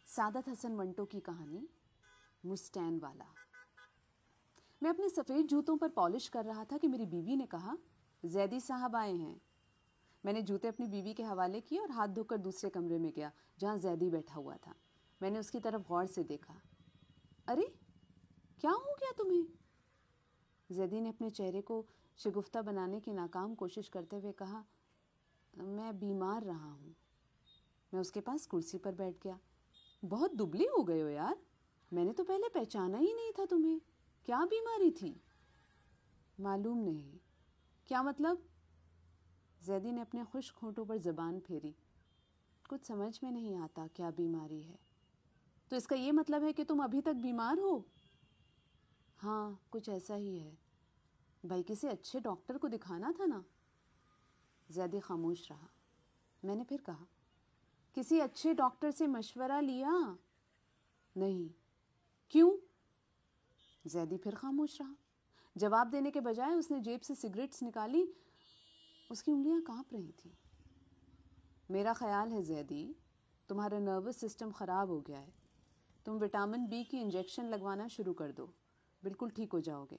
سعادت حسن منٹو کی کہانی مسٹین والا۔ میں اپنے سفید جوتوں پر پالش کر رہا تھا کہ میری بیوی نے کہا زیدی صاحب آئے ہیں۔ میں نے جوتے اپنی بیوی کے حوالے کیے اور ہاتھ دھو کر دوسرے کمرے میں گیا جہاں زیدی بیٹھا ہوا تھا۔ میں نے اس کی طرف غور سے دیکھا۔ ارے کیا ہو گیا تمہیں؟ زیدی نے اپنے چہرے کو شگفتہ بنانے کی ناکام کوشش کرتے ہوئے کہا، میں بیمار رہا ہوں۔ میں اس کے پاس کرسی پر بیٹھ گیا۔ بہت دبلی ہو گئے ہو یار، میں نے تو پہلے پہچانا ہی نہیں تھا تمہیں۔ کیا بیماری تھی؟ معلوم نہیں۔ کیا مطلب؟ زیدی نے اپنے خشک ہونٹوں پر زبان پھیری۔ کچھ سمجھ میں نہیں آتا کیا بیماری ہے۔ تو اس کا یہ مطلب ہے کہ تم ابھی تک بیمار ہو؟ ہاں کچھ ایسا ہی ہے۔ بھائی کسی اچھے ڈاکٹر کو دکھانا تھا نا۔ زیدی خاموش رہا۔ میں نے پھر کہا، کسی اچھے ڈاکٹر سے مشورہ لیا؟ نہیں۔ کیوں؟ زیدی پھر خاموش رہا۔ جواب دینے کے بجائے اس نے جیب سے سگریٹس نکالی۔ اس کی انگلیاں کانپ رہی تھیں۔ میرا خیال ہے زیدی، تمہارا نروس سسٹم خراب ہو گیا ہے۔ تم وٹامن بی کی انجیکشن لگوانا شروع کر دو، بالکل ٹھیک ہو جاؤ گے۔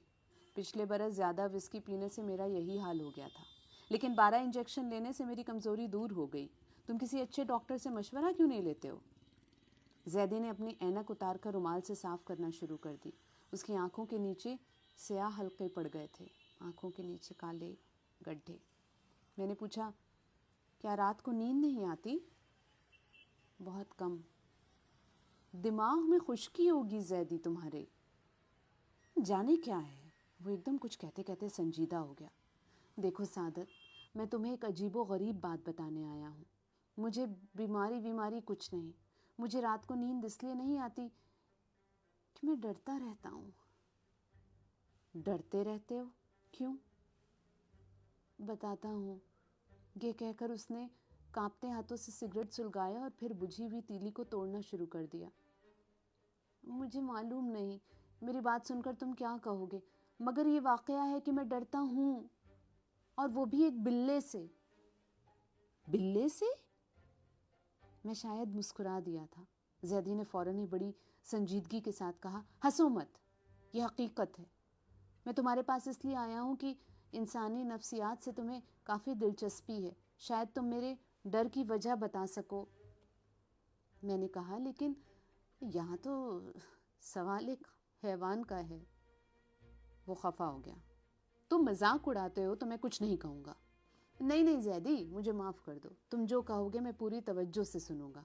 پچھلے برس زیادہ وسکی پینے سے میرا یہی حال ہو گیا تھا، لیکن 12 انجیکشن لینے سے میری کمزوری دور ہو گئی۔ تم کسی اچھے ڈاکٹر سے مشورہ کیوں نہیں لیتے ہو؟ زیدی نے اپنی اینک اتار کر رومال سے صاف کرنا شروع کر دی۔ اس کی آنکھوں کے نیچے سیاہ حلقے پڑ گئے تھے، آنکھوں کے نیچے کالے گڈھے۔ میں نے پوچھا، کیا رات کو نیند نہیں آتی؟ بہت کم۔ دماغ میں خشکی ہوگی زیدی تمہارے۔ جانے کیا ہے؟ وہ ایک دم کچھ کہتے کہتے سنجیدہ ہو گیا۔ دیکھو سعادت، میں تمہیں ایک عجیب و غریب بات بتانے آیا ہوں۔ مجھے بیماری کچھ نہیں۔ مجھے رات کو نیند اس لیے نہیں آتی کہ میں ڈرتا رہتا ہوں۔ ڈرتے رہتے ہو؟ کیوں؟ بتاتا ہوں۔ یہ کہہ کر اس نے کانپتے ہاتھوں سے سگریٹ سلگایا اور پھر بجھی ہوئی تیلی کو توڑنا شروع کر دیا۔ مجھے معلوم نہیں میری بات سن کر تم کیا کہو گے، مگر یہ واقعہ ہے کہ میں ڈرتا ہوں، اور وہ بھی ایک بلے سے۔ بلے سے؟ میں شاید مسکرا دیا تھا۔ زیدی نے فوراً ہی بڑی سنجیدگی کے ساتھ کہا، ہنسو مت، یہ حقیقت ہے۔ میں تمہارے پاس اس لیے آیا ہوں کہ انسانی نفسیات سے تمہیں کافی دلچسپی ہے، شاید تم میرے ڈر کی وجہ بتا سکو۔ میں نے کہا، لیکن یہاں تو سوال ایک حیوان کا ہے۔ وہ خفا ہو گیا۔ تم مذاق اڑاتے ہو تو میں کچھ نہیں کہوں گا۔ نہیں زیدی، مجھے معاف کر دو، تم جو کہو گے میں پوری توجہ سے سنوں گا۔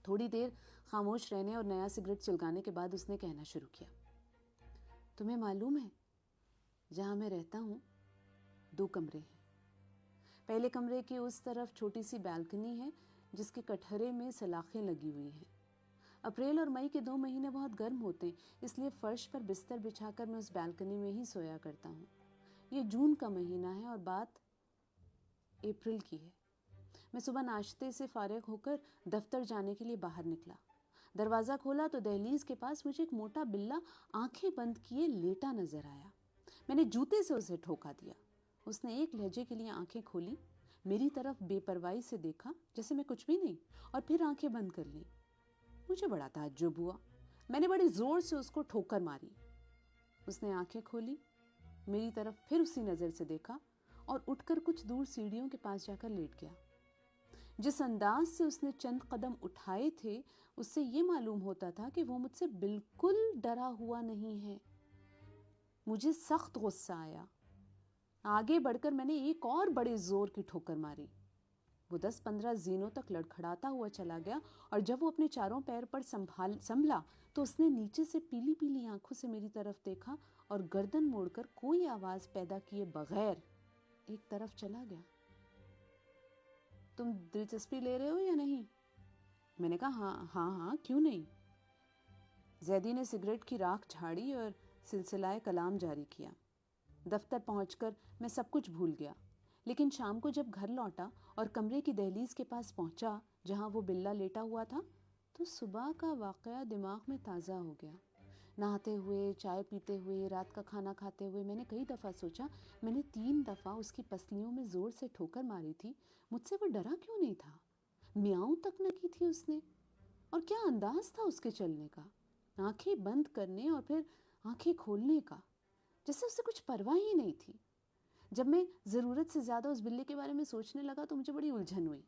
تھوڑی دیر خاموش رہنے اور نیا سگریٹ سلگانے کے بعد اس نے کہنا شروع کیا، تمہیں معلوم ہے جہاں میں رہتا ہوں 2 کمرے ہیں۔ پہلے کمرے کی اس طرف چھوٹی سی بالکنی ہے جس کے کٹہرے میں سلاخیں لگی ہوئی ہیں۔ اپریل اور مئی کے 2 مہینے بہت گرم ہوتے ہیں، اس لیے فرش پر بستر بچھا کر میں اس بالکنی میں ہی سویا کرتا ہوں۔ یہ جون کا مہینہ ہے اور بات اپریل کی ہے۔ میں صبح ناشتے سے فارغ ہو کر دفتر جانے کے لیے باہر نکلا۔ دروازہ کھولا تو دہلیز کے پاس مجھے ایک موٹا بلّا آنکھیں بند کیے لیٹا نظر آیا۔ میں نے جوتے سے اسے ٹھوکا دیا۔ اس نے ایک لہجے کے لیے آنکھیں کھولی، میری طرف بے پرواہی سے دیکھا جیسے میں کچھ بھی نہیں، اور پھر آنکھیں بند کر لیں۔ مجھے بڑا تعجب ہوا۔ میں نے بڑے زور سے اس کو ٹھوکر ماری۔ اس نے آنکھیں کھولی، میری طرف پھر اسی نظر سے دیکھا اور اٹھ کر کچھ دور سیڑھیوں کے پاس جا کر لیٹ گیا۔ جس انداز سے اس نے چند قدم اٹھائے تھے اس سے یہ معلوم ہوتا تھا کہ وہ مجھ سے بالکل ڈرا ہوا نہیں ہے۔ مجھے سخت غصہ آیا۔ آگے بڑھ کر میں نے ایک اور بڑے زور کی ٹھوکر ماری۔ وہ 10-15 زینوں تک لڑکھڑاتا ہوا چلا گیا، اور جب وہ اپنے چاروں پیر پر سنبھلا تو اس نے نیچے سے پیلی پیلی آنکھوں سے میری طرف دیکھا اور گردن موڑ کر کوئی آواز پیدا کیے بغیر ایک طرف چلا گیا۔ تم دلچسپی لے رہے ہو یا نہیں؟ میں نے کہا، ہاں کیوں نہیں۔ زیدی نے سگریٹ کی راکھ جھاڑی اور سلسلہ کلام جاری کیا۔ دفتر پہنچ کر میں سب کچھ بھول گیا، لیکن شام کو جب گھر لوٹا اور کمرے کی دہلیز کے پاس پہنچا جہاں وہ بلّا لیٹا ہوا تھا تو صبح کا واقعہ دماغ میں تازہ ہو گیا۔ نہاتے ہوئے، چائے پیتے ہوئے، رات کا کھانا کھاتے ہوئے میں نے کئی دفعہ سوچا، میں نے 3 دفعہ اس کی پسلیوں میں زور سے ٹھوکر ماری تھی، مجھ سے وہ ڈرا کیوں نہیں تھا؟ میاؤں تک نہ کی تھی اس نے۔ اور کیا انداز تھا اس کے چلنے کا، آنکھیں بند کرنے اور پھر آنکھیں کھولنے کا، جیسے اسے کچھ پرواہ ہی نہیں تھی۔ جب میں ضرورت سے زیادہ اس بلے کے بارے میں سوچنے لگا تو مجھے بڑی الجھن ہوئی۔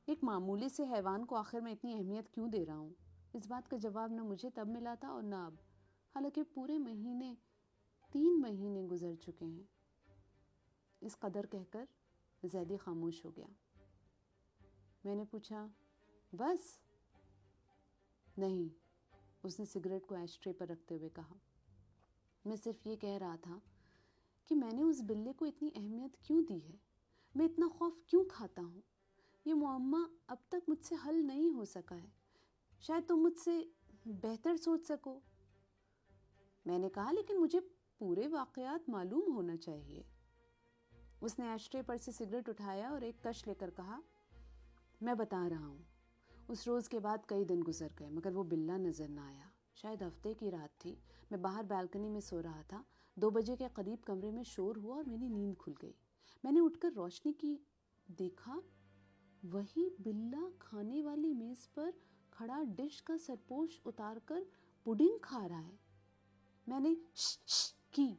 ایک معمولی سے حیوان کو آخر میں اتنی اہمیت کیوں دے رہا ہوں؟ اس بات کا جواب نہ مجھے تب ملا تھا اور نہ اب، حالانکہ پورے 3 مہینے گزر چکے ہیں۔ اس قدر کہہ کر زیدی خاموش ہو گیا۔ میں نے پوچھا، بس؟ نہیں، اس نے سگریٹ کو ایش ٹرے پر رکھتے ہوئے کہا، میں صرف یہ کہہ رہا تھا کہ میں نے اس بلے کو اتنی اہمیت کیوں دی ہے، میں اتنا خوف کیوں کھاتا ہوں۔ یہ معمہ اب تک مجھ سے حل نہیں ہو سکا ہے، شاید تم مجھ سے بہتر سوچ سکو۔ میں نے کہا، لیکن مجھے پورے واقعات معلوم ہونا چاہیے۔ اس نے ایش ٹرے پر سے سگریٹ اٹھایا اور ایک کش لے کر کہا، میں بتا رہا ہوں۔ اس روز کے بعد کئی دن گزر گئے مگر وہ بلہ نظر نہ آیا۔ شاید ہفتے کی رات تھی، میں باہر بالکنی میں سو رہا تھا۔ 2 بجے کے قریب کمرے میں شور ہوا اور میری نیند کھل گئی۔ میں نے اٹھ کر روشنی کی، دیکھا وہی بلہ کھانے والی میز پر کھڑا ڈش کا سرپوش اتار کر پڈنگ کھا رہا ہے۔ میں نے شش شش کی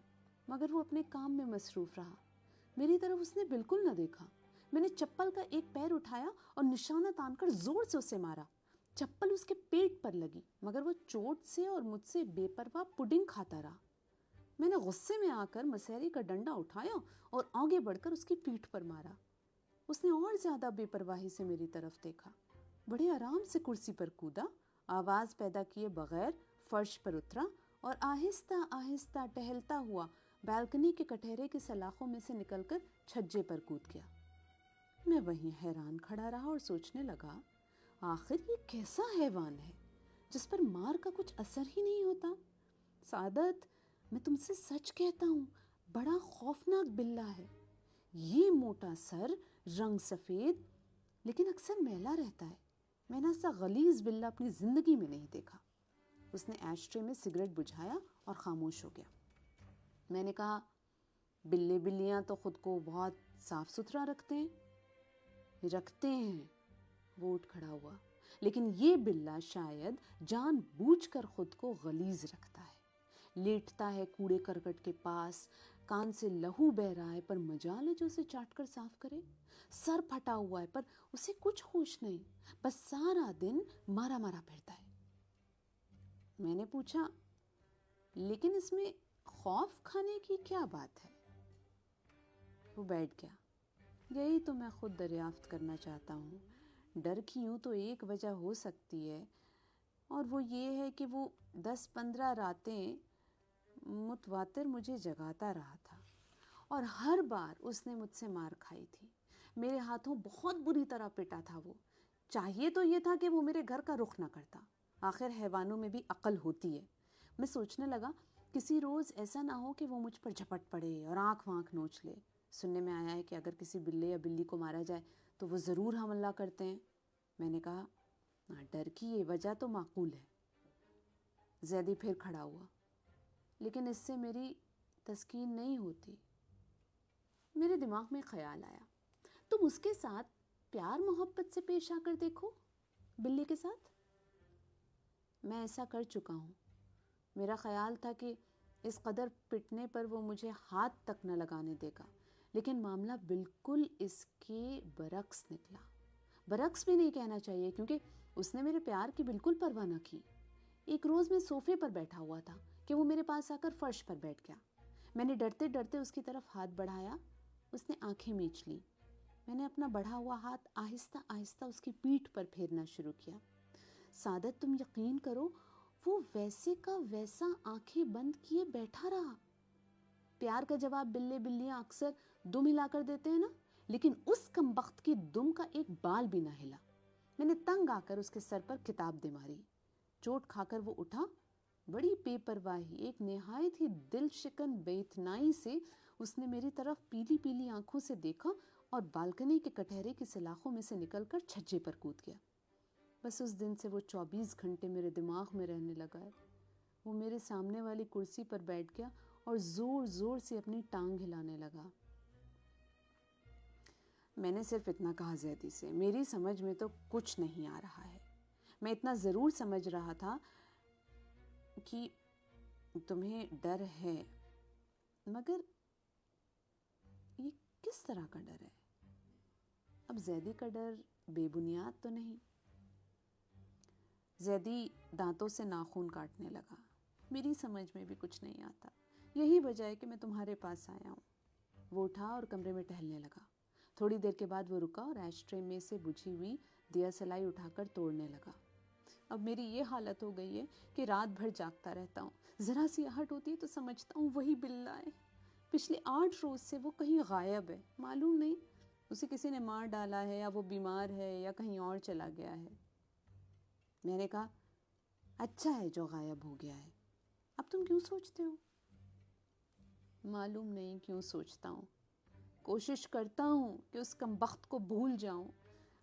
مگر وہ اپنے کام میں مصروف رہا۔ میری طرف اس نے بالکل نہ دیکھا۔ میں نے چپل کا ایک پیر اٹھایا اور نشانہ تان کر زور سے اسے مارا۔ چپل اس کے پیٹ پر لگی مگر وہ چوٹ سے اور مجھ سے بے پرواہ پڈنگ کھاتا رہا۔ میں نے غصے میں آ کر مسحری کا ڈنڈا اٹھایا اور آگے بڑھ کر اس کی پیٹھ پر مارا۔ اس نے اور زیادہ بے پرواہی سے میری طرف دیکھا، بڑے آرام سے کرسی پر کودا، آواز پیدا کیے بغیر فرش پر اترا اور آہستہ آہستہ ٹہلتا ہوا بالکنی کے کٹہرے کے سلاخوں میں سے نکل کر چھجے پر کود گیا۔ میں وہیں حیران کھڑا رہا اور سوچنے لگا، آخر یہ کیسا حیوان ہے جس پر مار کا کچھ اثر ہی نہیں ہوتا؟ سعادت، میں تم سے سچ کہتا ہوں، بڑا خوفناک بلہ ہے۔ یہ موٹا سر، رنگ سفید، لیکن اکثر میلا رہتا ہے۔ میں نے ایسا غلیظ بلہ اپنی زندگی میں نہیں دیکھا۔ اس نے ایش ٹرے میں سگریٹ بجھایا اور خاموش ہو گیا۔ میں نے کہا، بلیاں تو خود کو بہت صاف ستھرا رکھتے ہیں۔ وہ اٹھ کھڑا ہوا، لیکن یہ بلہ شاید جان بوجھ کر خود کو غلیظ رکھتا ہے۔ لیٹتا ہے کوڑے کرکٹ کے پاس، کان سے لہو بہ رہا ہے پر مجال ہے جو اسے چاٹ کر صاف کرے۔ سر پھٹا ہوا ہے پر اسے کچھ ہوش نہیں، بس سارا دن مارا مارا پھرتا ہے۔ میں نے پوچھا، لیکن اس میں خوف کھانے کی کیا بات ہے؟ وہ بیٹھ گیا۔ یہی تو میں خود دریافت کرنا چاہتا ہوں۔ ڈر کی یوں تو ایک وجہ ہو سکتی ہے، اور وہ یہ ہے کہ وہ 10-15 راتیں متواتر مجھے جگاتا رہا تھا اور ہر بار اس نے مجھ سے مار کھائی تھی۔ میرے ہاتھوں بہت بری طرح پٹا تھا وہ۔ چاہیے تو یہ تھا کہ وہ میرے گھر کا رخ نہ کرتا۔ آخر حیوانوں میں بھی عقل ہوتی ہے۔ میں سوچنے لگا، کسی روز ایسا نہ ہو کہ وہ مجھ پر جھپٹ پڑے اور آنکھ وانکھ نوچ لے۔ سننے میں آیا ہے کہ اگر کسی بلے یا بلی کو مارا جائے تو وہ ضرور حملہ کرتے ہیں۔ میں نے کہا، ڈر کی یہ وجہ تو معقول ہے۔ زیدی پھر کھڑا ہوا، لیکن اس سے میری تسکین نہیں ہوتی۔ میرے دماغ میں خیال آیا، تم اس کے ساتھ پیار محبت سے پیش آ کر دیکھو، بلی کے ساتھ۔ میں ایسا کر چکا ہوں۔ میرا خیال تھا کہ اس قدر پٹنے پر وہ مجھے ہاتھ تک نہ لگانے دے گا، لیکن معاملہ بالکل اس کے برعکس نکلا۔ برعکس بھی نہیں کہنا چاہیے، کیونکہ اس نے میرے پیار کی بالکل پرواہ نہ کی۔ ایک روز میں صوفے پر بیٹھا ہوا تھا کہ وہ میرے پاس آ کر فرش پر بیٹھ گیا۔ میں نے ڈرتے ڈرتے اس کی طرف ہاتھ بڑھایا۔ اس نے آنکھیں میچ لیں۔ میں نے اپنا بڑھا ہوا ہاتھ آہستہ آہستہ اس کی پیٹھ پر پھیرنا شروع کیا۔ سعادت، تم یقین کرو، وہ ویسے کا ویسا آنکھیں بند کیے بیٹھا رہا۔ پیار کا جواب بلیاں اکثر دم ہلا کر دیتے ہیں نا، لیکن اس کمبخت کی دم کا ایک بال بھی نہ ہلا۔ میں نے تنگ آ کر اس کے سر پر کتاب دے ماری۔ چوٹ کھا کر وہ اٹھا، بڑی بے پرواہی، ایک نہایت ہی دل شکن بے اتنائی سے اس نے میری طرف پیلی پیلی آنکھوں سے دیکھا اور بالکنی کے کٹہرے کی سلاخوں میں سے نکل کر چھجے پر کود گیا۔ بس اس دن سے وہ 24 گھنٹے میرے دماغ میں رہنے لگا ہے۔ وہ میرے سامنے والی کرسی پر بیٹھ گیا اور زور زور سے اپنی ٹانگ ہلانے لگا۔ میں نے صرف اتنا کہا زیدی سے، میری سمجھ میں تو کچھ نہیں آ رہا ہے۔ میں اتنا ضرور سمجھ رہا تھا کہ تمہیں ڈر ہے، مگر یہ کس طرح کا ڈر ہے؟ اب زیدی کا ڈر بے بنیاد تو نہیں؟ زیدی دانتوں سے ناخن کاٹنے لگا. میری سمجھ میں بھی کچھ نہیں آتا، یہی وجہ ہے کہ میں تمہارے پاس آیا ہوں. وہ اٹھا اور کمرے میں ٹہلنے لگا. تھوڑی دیر کے بعد وہ رکا اور ایش ٹرے میں سے بجھی ہوئی دیا سلائی اٹھا کر توڑنے لگا. اب میری یہ حالت ہو گئی ہے کہ رات بھر جاگتا رہتا ہوں. ذرا سی آہٹ ہوتی ہے تو سمجھتا ہوں وہی بلا ہے. پچھلے 8 روز سے وہ کہیں غائب ہے. معلوم نہیں اسے کسی نے مار ڈالا ہے یا وہ بیمار ہے یا کہیں اور چلا گیا ہے. میں نے کہا اچھا ہے جو غائب ہو گیا ہے. اب تم کیوں سوچتے ہو؟ معلوم نہیں کیوں سوچتا ہوں. کوشش کرتا ہوں کہ اس کمبخت کو بھول جاؤں،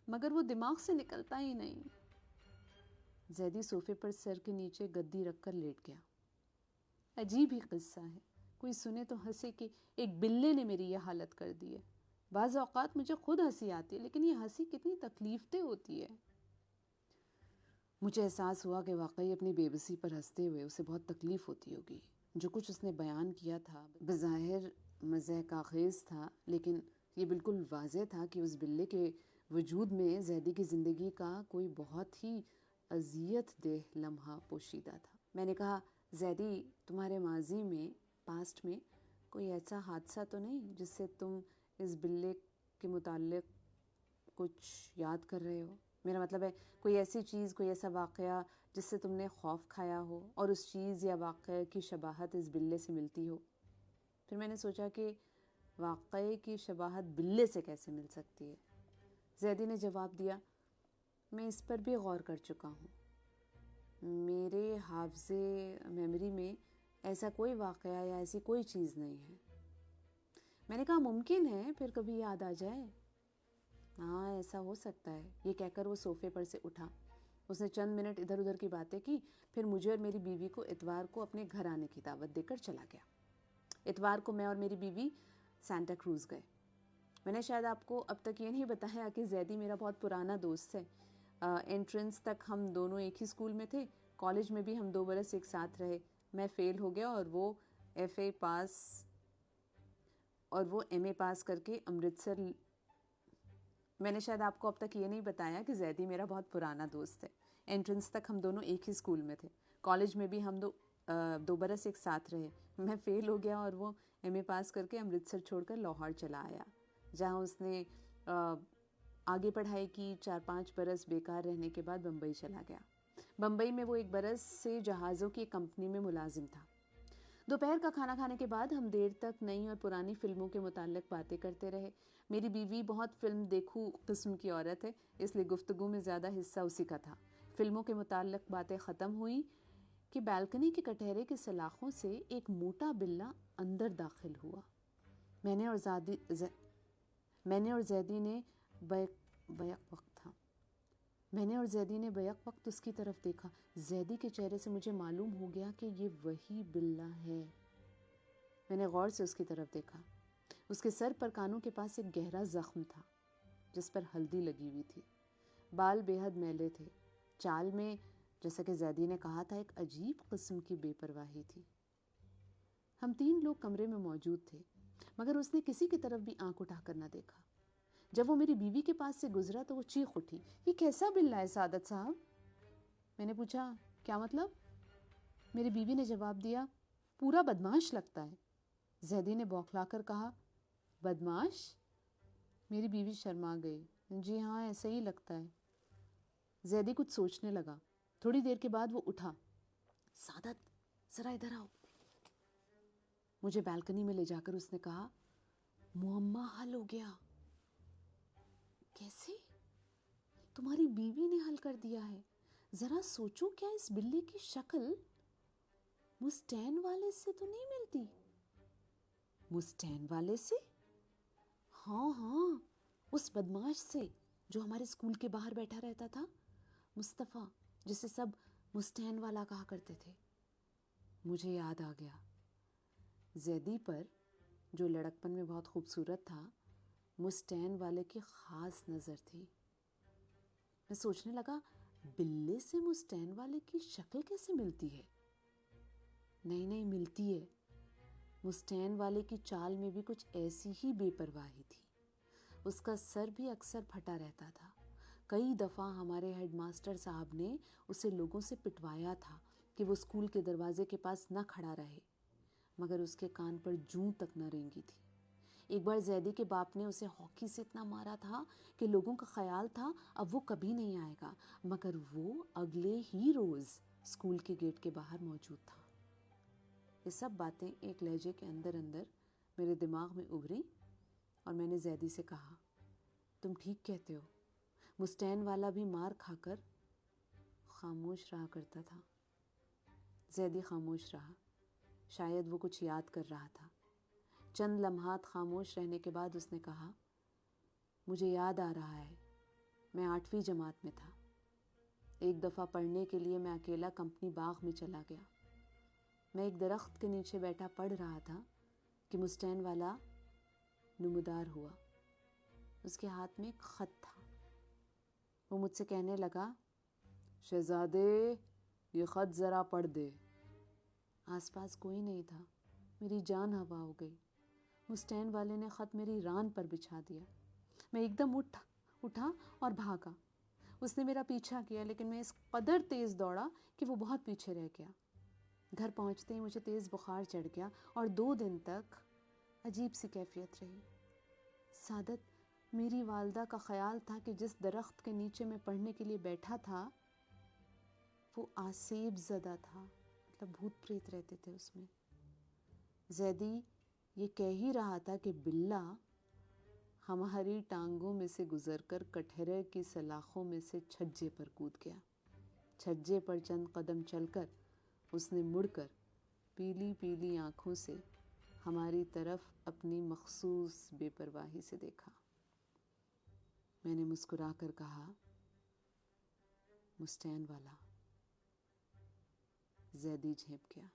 مگر وہ دماغ سے نکلتا ہی نہیں. زیدی صوفے پر سر کے نیچے گدی رکھ کر لیٹ گیا. عجیب ہی قصہ ہے. کوئی سنے تو ہنسے کہ ایک بلے نے میری یہ حالت کر دی ہے. بعض اوقات مجھے خود ہنسی آتی ہے، لیکن یہ ہنسی کتنی تکلیف دہ ہوتی ہے. مجھے احساس ہوا کہ واقعی اپنی بے بسی پر ہنستے ہوئے اسے بہت تکلیف ہوتی ہوگی. جو کچھ اس نے بیان کیا تھا بظاہر مضحک آخیز تھا، لیکن یہ بالکل واضح تھا کہ اس بلے کے وجود میں زیدی کی زندگی کا کوئی بہت ہی اذیت دہ لمحہ پوشیدہ تھا. میں نے کہا زیدی، تمہارے ماضی میں، پاسٹ میں کوئی ایسا حادثہ تو نہیں جس سے تم اس بلے کے متعلق کچھ یاد کر رہے ہو؟ میرا مطلب ہے کوئی ایسی چیز، کوئی ایسا واقعہ جس سے تم نے خوف کھایا ہو اور اس چیز یا واقعے کی شباہت اس بلے سے ملتی ہو. پھر میں نے سوچا کہ واقعے کی شباہت بلے سے کیسے مل سکتی ہے. زیدی نے جواب دیا، میں اس پر بھی غور کر چکا ہوں. میرے حافظے میموری میں ایسا کوئی واقعہ یا ایسی کوئی چیز نہیں ہے. میں نے کہا ممکن ہے پھر کبھی یاد آ جائے. ہاں ایسا ہو سکتا ہے. یہ کہہ کر وہ صوفے پر سے اٹھا. اس نے چند منٹ ادھر ادھر کی باتیں کی، پھر مجھے اور میری بیوی کو اتوار کو اپنے گھر آنے کی دعوت دے کر چلا گیا. اتوار کو میں اور میری بیوی سانتا کروز گئے. میں نے شاید آپ کو اب تک یہ نہیں بتایا کہ زیدی میرا بہت پرانا دوست ہے. انٹرنس تک ہم دونوں ایک ہی اسکول میں تھے. کالج میں بھی ہم 2 برس ایک ساتھ رہے. میں فیل ہو گیا اور وہ ایم اے پاس کر کے امرتسر. میں نے شاید آپ کو اب تک یہ نہیں بتایا کہ زیدی میرا بہت پرانا دوست ہے. انٹرنس تک ہم دونوں ایک ہی اسکول میں تھے. کالج میں بھی ہم 2 برس ایک ساتھ رہے. میں فیل ہو گیا اور وہ ایم اے پاس کر کے امرتسر چھوڑ کر لاہور چلا آیا، جہاں اس نے آگے پڑھائی کی. 4-5 برس بیکار رہنے کے بعد بمبئی چلا گیا. بمبئی میں وہ 1 برس سے جہازوں کی کمپنی میں ملازم تھا. دوپہر کا کھانا کھانے کے بعد ہم دیر تک نئی اور پرانی فلموں کے متعلق باتیں کرتے رہے. میری بیوی بہت فلم دیکھو قسم کی عورت ہے، اس لیے گفتگو میں زیادہ حصہ اسی کا تھا. فلموں کے متعلق باتیں ختم ہوئیں کہ بالکنی کے کٹہرے کے سلاخوں سے ایک موٹا بلہ اندر داخل ہوا. میں نے اور زیدی نے بیک وقت اس کی طرف دیکھا. زیدی کے چہرے سے مجھے معلوم ہو گیا کہ یہ وہی بلہ ہے. میں نے غور سے اس کی طرف دیکھا. اس کے سر پر کانوں کے پاس ایک گہرا زخم تھا جس پر ہلدی لگی ہوئی تھی. بال بے حد میلے تھے. چال میں، جیسا کہ زیدی نے کہا تھا، ایک عجیب قسم کی بے پرواہی تھی. ہم 3 لوگ کمرے میں موجود تھے، مگر اس نے کسی کی طرف بھی آنکھ اٹھا کر نہ دیکھا. جب وہ میری بیوی کے پاس سے گزرا تو وہ چیخ اٹھی، یہ کیسا بلہ ہے سعادت صاحب؟ میں نے پوچھا کیا مطلب؟ میری بیوی نے جواب دیا، پورا بدماش لگتا ہے. زیدی نے بوکھلا کر کہا، بدماش؟ میری بیوی شرما گئی. جی ہاں ایسا ہی لگتا ہے. زیدی کچھ سوچنے لگا. تھوڑی دیر کے بعد وہ اٹھا. سعادت ذرا ادھر آؤ. مجھے بالکنی میں لے جا کر اس نے کہا، معمہ حل ہو گیا. کیسے؟ تمہاری بیوی نے حل کر دیا ہے. ذرا سوچو، کیا اس بلی کی شکل مسٹین والے سے تو نہیں ملتی؟ مسٹین والے سے؟ ہاں، اس بدماش سے جو ہمارے اسکول کے باہر بیٹھا رہتا تھا، مصطفیٰ، جسے سب مسٹین والا کہا کرتے تھے. مجھے یاد آ گیا. زیدی پر، جو لڑکپن میں بہت خوبصورت تھا، مسٹین والے کی خاص نظر تھی. میں سوچنے لگا بلے سے مسٹین والے کی شکل کیسے ملتی ہے؟ نہیں ملتی ہے. مسٹین والے کی چال میں بھی کچھ ایسی ہی بے پرواہی تھی. اس کا سر بھی اکثر پھٹا رہتا تھا. کئی دفعہ ہمارے ہیڈ ماسٹر صاحب نے اسے لوگوں سے پٹوایا تھا کہ وہ اسکول کے دروازے کے پاس نہ کھڑا رہے، مگر اس کے کان پر جوں تک نہ رینگی تھی. ایک بار زیدی کے باپ نے اسے ہاکی سے اتنا مارا تھا کہ لوگوں کا خیال تھا اب وہ کبھی نہیں آئے گا، مگر وہ اگلے ہی روز اسکول کے گیٹ کے باہر موجود تھا. یہ سب باتیں ایک لہجے کے اندر میرے دماغ میں ابھری اور میں نے زیدی سے کہا، تم ٹھیک کہتے ہو. مسٹین والا بھی مار کھا کر خاموش رہا کرتا تھا. زیدی خاموش رہا. شاید وہ کچھ یاد کر رہا تھا. چند لمحات خاموش رہنے کے بعد اس نے کہا، مجھے یاد آ رہا ہے، میں 8ویں جماعت میں تھا. ایک دفعہ پڑھنے کے لیے میں اکیلا کمپنی باغ میں چلا گیا. میں ایک درخت کے نیچے بیٹھا پڑھ رہا تھا کہ مسٹین والا نمودار ہوا. اس کے ہاتھ میں ایک خط تھا. وہ مجھ سے کہنے لگا، شہزادے یہ خط ذرا پڑھ دے. آس پاس کوئی نہیں تھا. میری جان ہوا ہو گئی. مسٹین والے نے خط میری ران پر بچھا دیا. میں ایک دم اٹھا اور بھاگا. اس نے میرا پیچھا کیا لیکن میں اس قدر تیز دوڑا کہ وہ بہت پیچھے رہ گیا. گھر پہنچتے ہی مجھے تیز بخار چڑھ گیا اور 2 دن تک عجیب سی کیفیت رہی. سعادت، میری والدہ کا خیال تھا کہ جس درخت کے نیچے میں پڑھنے کے لیے بیٹھا تھا وہ آسیب زدہ تھا، مطلب بھوت پریت رہتے تھے اس میں. زیدی یہ کہہ ہی رہا تھا کہ بلّا ہماری ٹانگوں میں سے گزر کر کٹہرے کی سلاخوں میں سے چھجے پر کود گیا. چھجے پر چند قدم چل کر اس نے مڑ کر پیلی پیلی آنکھوں سے ہماری طرف اپنی مخصوص بے پرواہی سے دیکھا. میں نے مسکرا کر کہا، مسٹین والا. زیدی جھینپ گیا.